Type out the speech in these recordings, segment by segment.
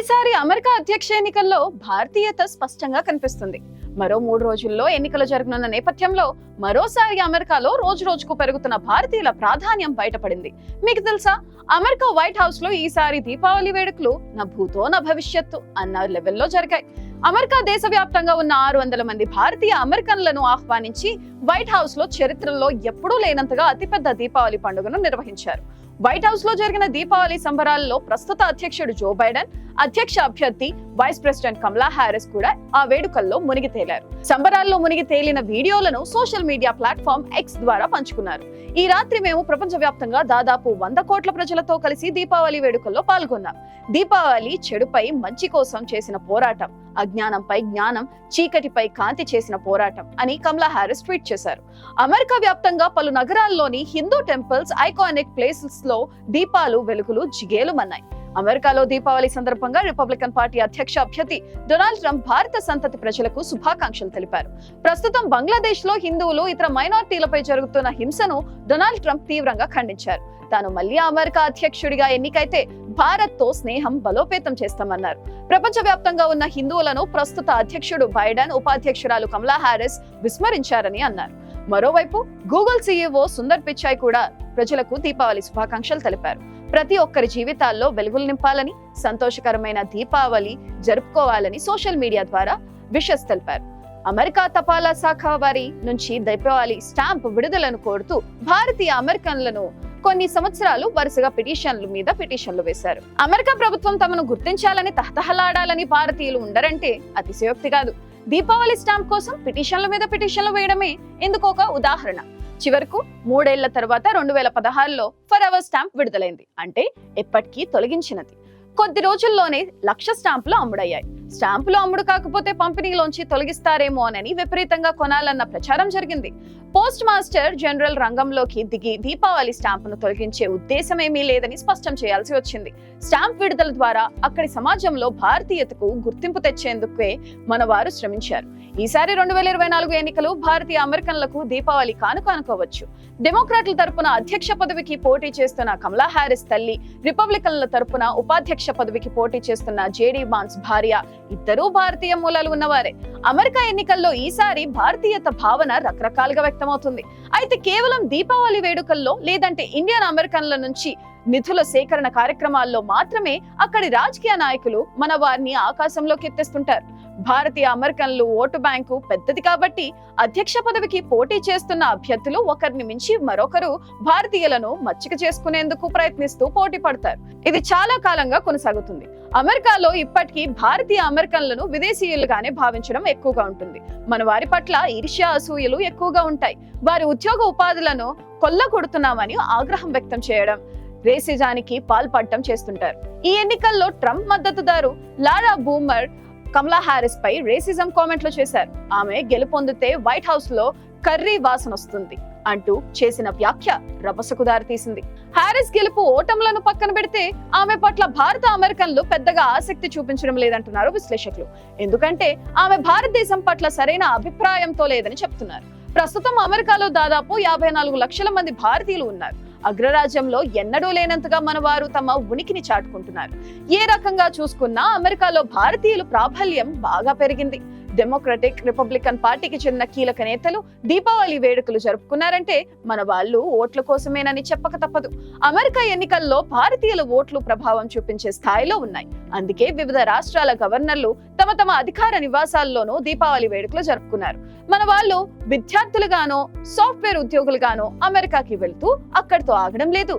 ఈసారి అమెరికా అధ్యక్ష ఎన్నికల్లో భారతీయత స్పష్టంగా కనిపిస్తుంది. మరో 3 రోజుల్లో ఎన్నికలు జరగనున్న నేపథ్యంలో మరోసారి అమెరికాలో రోజు రోజుకు పెరుగుతున్న భారతీయుల ప్రాధాన్యం బయటపడింది. మీకు తెలుసా, అమెరికా వైట్ హౌస్ లో ఈసారి దీపావళి వేడుకలు నా భూతో నా భవిష్యత్తు అన్న లెవెల్లో జరిగాయి. అమెరికా దేశవ్యాప్తంగా ఉన్న 600 మంది భారతీయ అమెరికన్లను ఆహ్వానించి వైట్ హౌస్ లో చరిత్రలో ఎప్పుడూ లేనంతగా అతిపెద్ద దీపావళి పండుగను నిర్వహించారు. వైట్ హౌస్ లో జరిగిన దీపావళి సంబరాల్లో ప్రస్తుత అధ్యక్షుడు జో బైడెన్, అధ్యక్ష అభ్యర్థి వైస్ ప్రెసిడెంట్ కమలా హారిస్ కూడా ఆ వేడుకల్లో మునిగి తేలారు. సంబరాల్లో మునిగి తేలిన వీడియోలను సోషల్ మీడియా ప్లాట్ఫామ్ ఎక్స్ ద్వారా పంచుకున్నారు. ఈ రాత్రి మేము ప్రపంచవ్యాప్తంగా దాదాపు 100 కోట్ల ప్రజలతో కలిసి దీపావళి వేడుకల్లో పాల్గొన్నాం. దీపావళి చెడుపై మంచి కోసం చేసిన పోరాటం, అజ్ఞానంపై జ్ఞానం, చీకటిపై కాంతి చేసిన పోరాటం అని కమలా హారిస్ ట్వీట్ చేశారు. అమెరికా వ్యాప్తంగా పలు నగరాల్లోని హిందూ టెంపుల్స్, ఐకానిక్ ప్లేసెస్ లో దీపాలు వెలుగులు జిగేలుమన్నాయి. అమెరికాలో దీపావళి సందర్భంగా రిపబ్లికన్ పార్టీ అధ్యక్ష అభ్యర్థి డొనాల్డ్ ట్రంప్ భారత సంతతి ప్రజలకు శుభాకాంక్షలు తెలిపారు. ప్రస్తుతం బంగ్లాదేశ్ లో హిందువులు, ఇతర మైనారిటీలపై జరుగుతున్న హింసను డొనాల్డ్ ట్రంప్ తీవ్రంగా ఖండించారు. తాను మళ్లీ అమెరికా అధ్యక్షుడిగా ఎన్నికైతే భారత్ తో స్నేహం బలోపేతం చేస్తామన్నారు. ప్రపంచవ్యాప్తంగా ఉన్న హిందువులను ప్రస్తుత అధ్యక్షుడు బైడెన్, ఉపాధ్యక్షురాలు కమలా హారిస్ విస్మరించారని అన్నారు. మరోవైపు గూగుల్ సీఈఓ సుందర్ పిచాయ్ కూడా ప్రజలకు దీపావళి శుభాకాంక్షలు తెలిపారు. ప్రతి ఒక్కరి జీవితాల్లో వెలుగులు నింపాలని, సంతోషకరమైన దీపావళి జరుపుకోవాలని సోషల్ మీడియా ద్వారా విషెస్ తెలిపారు. అమెరికా తపాలా శాఖ వారి నుంచి దీపావళి స్టాంప్ విడుదలను కోరుతూ భారతీయ అమెరికన్లను కొన్ని సంవత్సరాలు వరుసగా పిటిషన్లు వేశారు. అమెరికా ప్రభుత్వం తమను గుర్తించాలని తహతహలాడాలని భారతీయులు ఉండరంటే అతిశయోక్తి కాదు. దీపావళి స్టాంప్ కోసం పిటిషన్లు వేయడమే ఇందుకు ఒక ఉదాహరణ. చివరకు 3 ఏళ్ల తర్వాత 2016లో ఫర్ ఎవర్ స్టాంప్ విడుదలైంది. అంటే ఎప్పటికీ తొలగించినది. కొద్ది రోజుల్లోనే 1,00,000 స్టాంపులు అమ్ముడయ్యాయి. స్టాంపులు అమ్ముడు కాకపోతే పంపిణీలోంచి తొలగిస్తారేమో అని విపరీతంగా కొనాలన్న ప్రచారం జరిగింది. పోస్ట్ మాస్టర్ జనరల్ రంగంలోకి దిగి దీపావళి స్టాంపును తొలగించే ఉద్దేశమేమీ లేదని స్పష్టం చేయాల్సి వచ్చింది. స్టాంప్ విడుదల ద్వారా అక్కడి సమాజంలో భారతీయతకు గుర్తింపు తెచ్చేందుకే మనవారు శ్రమించారు. ఈసారి 2024 ఎన్నికలు భారతీయ అమెరికన్లకు దీపావళి కానుక అనుకోవచ్చు. డెమోక్రాట్ల తరపున అధ్యక్ష పదవికి పోటీ చేస్తున్న కమలా హారిస్ తల్లి, రిపబ్లికన్ల తరపున ఉపాధ్యక్ష పదవికి పోటీ చేస్తున్న జేడీ వాన్స్ భార్య ఇద్దరూ భారతీయ మూలాలు ఉన్నవారే. అమెరికా ఎన్నికల్లో ఈసారి భారతీయత భావన రకరకాలుగా వ్యక్తమవుతుంది. అయితే కేవలం దీపావళి వేడుకల్లో లేదంటే ఇండియన్ అమెరికన్ల నుంచి నిధుల సేకరణ కార్యక్రమాల్లో మాత్రమే అక్కడి రాజకీయ నాయకులు మన వారిని ఆకాశంలోకి ఎత్తేస్తుంటారు. భారతీయ అమెరికన్లు ఓటు బ్యాంకు పెద్దది కాబట్టి అధ్యక్ష పదవికి పోటీ చేస్తున్న అభ్యర్థులు ఒకరిని మించి మరొకరు భారతీయులను మచ్చిక చేసుకునేందుకు ప్రయత్నిస్తూ పోటీ పడతారు. ఇది చాలా కాలంగా కొనసాగుతుంది. అమెరికాలో ఇప్పటికీ భారతీయ అమెరికన్లను విదేశీయులుగానే భావించడం ఎక్కువగా ఉంటుంది. మన వారి పట్ల ఈర్ష్య, అసూయలు ఎక్కువగా ఉంటాయి. వారి ఉద్యోగ ఉపాధులను కొల్లగొడుతున్నామని ఆగ్రహం వ్యక్తం చేయడం, రేసిజానికి పాల్పడటం చేస్తుంటారు. ఈ ఎన్నికల్లో ట్రంప్ మద్దతుదారు లారా బూమర్ కమలా హారిస్ పై రేసిజం కామెంట్లు చేశారు. ఆమె గెలుపొందితే వైట్ హౌస్ లో కర్రీ వాసన వస్తుంది అంటూ చేసిన వ్యాఖ్య రభసకు దారితీసింది. హారిస్ గెలుపు ఓటములను పక్కన పెడితే ఆమె పట్ల భారత అమెరికన్లు పెద్దగా ఆసక్తి చూపించడం లేదంటున్నారు విశ్లేషకులు. ఎందుకంటే ఆమె భారతదేశం పట్ల సరైన అభిప్రాయంతో లేదని చెప్తున్నారు. ప్రస్తుతం అమెరికాలో దాదాపు 54 లక్షల మంది భారతీయులు ఉన్నారు. అగ్రరాజ్యంలో ఎన్నడూ లేనంతగా మన వారు తమ ఉనికిని చాటుకుంటున్నారు. ఏ రకంగా చూసుకున్నా అమెరికాలో భారతీయుల ప్రాబల్యం బాగా పెరిగింది. డెమోక్రటిక్, రిపబ్లికన్ పార్టీకి చెందిన కీలక నేతలు దీపావళి వేడుకలు జరుపుకున్నారంటే మన వాళ్ళు ఓట్ల కోసమేనని చెప్పక తప్పదు. అమెరికా ఎన్నికల్లో భారతీయుల ఓట్లు ప్రభావం చూపించే స్థాయిలో ఉన్నాయి. అందుకే వివిధ రాష్ట్రాల గవర్నర్లు తమ అధికార నివాసాల్లోనూ దీపావళి వేడుకలు జరుపుకున్నారు. మన వాళ్ళు విద్యార్థులుగానో, సాఫ్ట్వేర్ ఉద్యోగులుగానో అమెరికాకి వెళ్తూ అక్కడితో ఆగడం లేదు.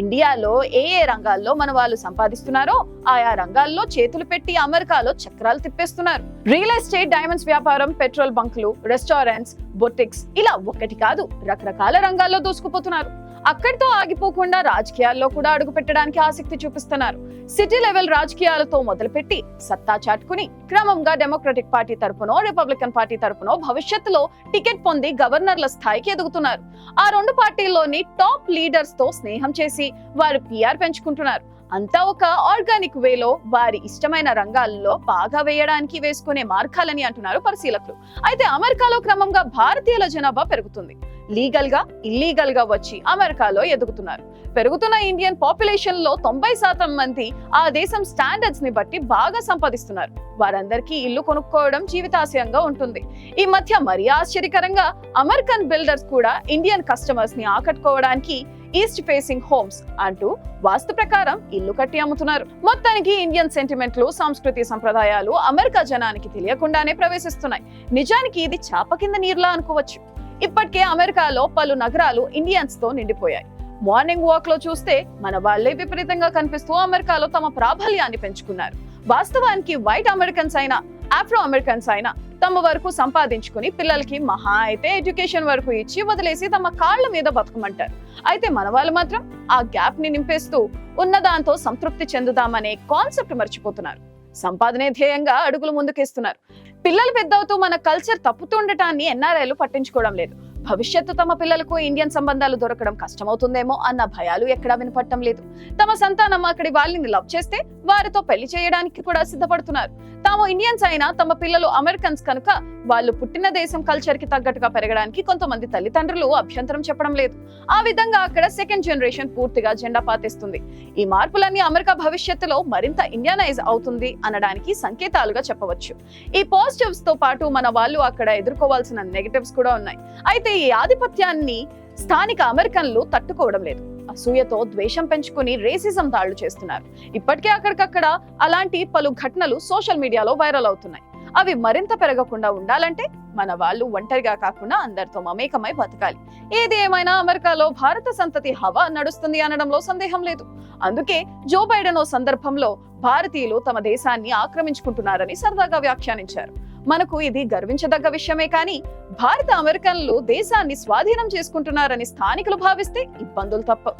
ఇండియాలో ఏ రంగాల్లో మన వాళ్ళు సంపాదిస్తున్నారో ఆయా రంగాల్లో చేతులు పెట్టి అమెరికాలో చక్రాలు తిప్పేస్తున్నారు. రియల్ ఎస్టేట్, డైమండ్స్ వ్యాపారం, పెట్రోల్ బంకులు, రెస్టారెంట్స్, బొటిక్స్ ఇలా ఒకటి కాదు రకరకాల రంగాల్లో దూసుకుపోతున్నారు. అక్కడితో ఆగిపోకుండా రాజకీయాల్లో కూడా అడుగు పెట్టడానికి ఆసక్తి చూపిస్తున్నారు. సిటీ లెవెల్ రాజకీయాలతో మొదలుపెట్టి సత్తా చాటుకుని క్రమంగా డెమోక్రటిక్ పార్టీ తరపునో, రిపబ్లికన్ పార్టీ తరపునో భవిష్యత్తులో టికెట్ పొంది గవర్నర్ల స్థాయికి ఎదుగుతున్నారు. ఆ 2 పార్టీల్లోని టాప్ లీడర్స్ తో స్నేహం చేసి వారు PR పెంచుకుంటున్నారు. అంతా ఒక ఆర్గానిక్ వేలో వారి ఇష్టమైన రంగాల్లో బాగా వేయడానికి వేసుకునే మార్గాలని అంటున్నారు పరిశీలకులు. అయితే అమెరికాలో క్రమంగా భారతీయుల జనాభా పెరుగుతుంది. లీగల్ గా, ఇల్లీగల్ గా వచ్చి అమెరికాలో ఎదుగుతున్నారు. పెరుగుతున్న ఇండియన్ పాపులేషన్ లో 90% మంది ఆ దేశం స్టాండర్డ్స్ ని బట్టి బాగా సంపాదిస్తున్నారు. వారందరికీ ఇల్లు కొనుక్కోవడం జీవితాశయంగా ఉంటుంది. ఈ మధ్య మరీ ఆశ్చర్యకరంగా అమెరికన్ బిల్డర్స్ కూడా ఇండియన్ కస్టమర్స్ ని ఆకట్టుకోవడానికి ఈస్ట్ ఫేసింగ్ హోమ్స్ అంటూ వాస్తు ప్రకారం ఇల్లు కట్టి అమ్ముతున్నారు. మొత్తానికి ఇండియన్ సెంటిమెంట్లు, సంస్కృతి, సంప్రదాయాలు అమెరికా జనానికి తెలియకుండానే ప్రవేశిస్తున్నాయి. నిజానికి ఇది చాప కింద నీరులా అనుకోవచ్చు. ఇప్పటికే అమెరికాలో పలు నగరాలు ఇండియన్స్ తో నిండిపోయాయి. మార్నింగ్ వాక్ లో చూస్తే మన వాళ్లే విపరీతంగా కనిపిస్తూ అమెరికాలో తమ ప్రాబల్యాన్ని పెంచుకున్నారు. వాస్తవానికి వైట్ అమెరికన్స్ అయినా, ఆఫ్రో అమెరికన్స్ అయినా తమ వరకు సంపాదించుకుని పిల్లలకి మహా అయితే ఎడ్యుకేషన్ వరకు ఇచ్చి వదిలేసి తమ కాళ్ల మీద బతకమంటారు. అయితే మన వాళ్ళు మాత్రం ఆ గ్యాప్ ని నింపేస్తూ ఉన్నదాంతో సంతృప్తి చెందుదామనే కాన్సెప్ట్ మర్చిపోతున్నారు. సంపాదనే ధ్యేయంగా అడుగులు ముందుకేస్తున్నారు. పిల్లలు పెద్దవుతూ మన కల్చర్ తప్పుతుండటాన్ని ఎన్ఆర్ఐలు పట్టించుకోవడం లేదు. భవిష్యత్తు తమ పిల్లలకు ఇండియన్ సంబంధాలు దొరకడం కష్టమవుతుందేమో అన్న భయాలు ఎక్కడా వినపడటం లేదు. తమ సంతానం అక్కడి వాళ్ళని లవ్ చేస్తే వారితో పెళ్లి చేయడానికి కూడా సిద్ధపడుతున్నారు. తాము ఇండియన్స్ అయినా తమ పిల్లలు అమెరికన్స్ కనుక వాళ్ళు పుట్టిన దేశం కల్చర్ కి తగ్గట్టుగా పెరగడానికి కొంతమంది తల్లిదండ్రులు అభ్యంతరం చెప్పడం లేదు. ఆ విధంగా అక్కడ సెకండ్ జనరేషన్ పూర్తిగా జెండా పాతేస్తుంది. ఈ మార్పులన్నీ అమెరికా భవిష్యత్తులో మరింత ఇండియనైజ్ అవుతుంది అనడానికి సంకేతాలుగా చెప్పవచ్చు. ఈ పాజిటివ్స్ తో పాటు మన వాళ్ళు అక్కడ ఎదుర్కోవాల్సిన నెగటివ్స్ కూడా ఉన్నాయి. అయితే ఈ ఆధిపత్యాన్ని స్థానిక అమెరికన్లు తట్టుకోవడం లేదు. అసూయతో ద్వేషం పెంచుకుని రేసిజం దాడులు చేస్తున్నారు. ఇప్పటికే అక్కడికక్కడ అలాంటి పలు ఘటనలు సోషల్ మీడియాలో వైరల్ అవుతున్నాయి. అవి మరింత పెరగకుండా ఉండాలంటే మన వాళ్ళు ఒంటరిగా కాకుండా అందరితో మమేకమై బతకాలి. ఏది ఏమైనా అమెరికాలో భారత సంతతి హవా నడుస్తుంది అనడంలో సందేహం లేదు. అందుకే జో బైడెన్ ఓ సందర్భంలో భారతీయులు తమ దేశాన్ని ఆక్రమించుకుంటున్నారని సరదాగా వ్యాఖ్యానించారు. మనకు ఇది గర్వించదగ్గ విషయమే, కానీ భారత అమెరికన్లు దేశాన్ని స్వాధీనం చేసుకుంటున్నారని స్థానికులు భావిస్తే ఇబ్బందులు తప్పవు.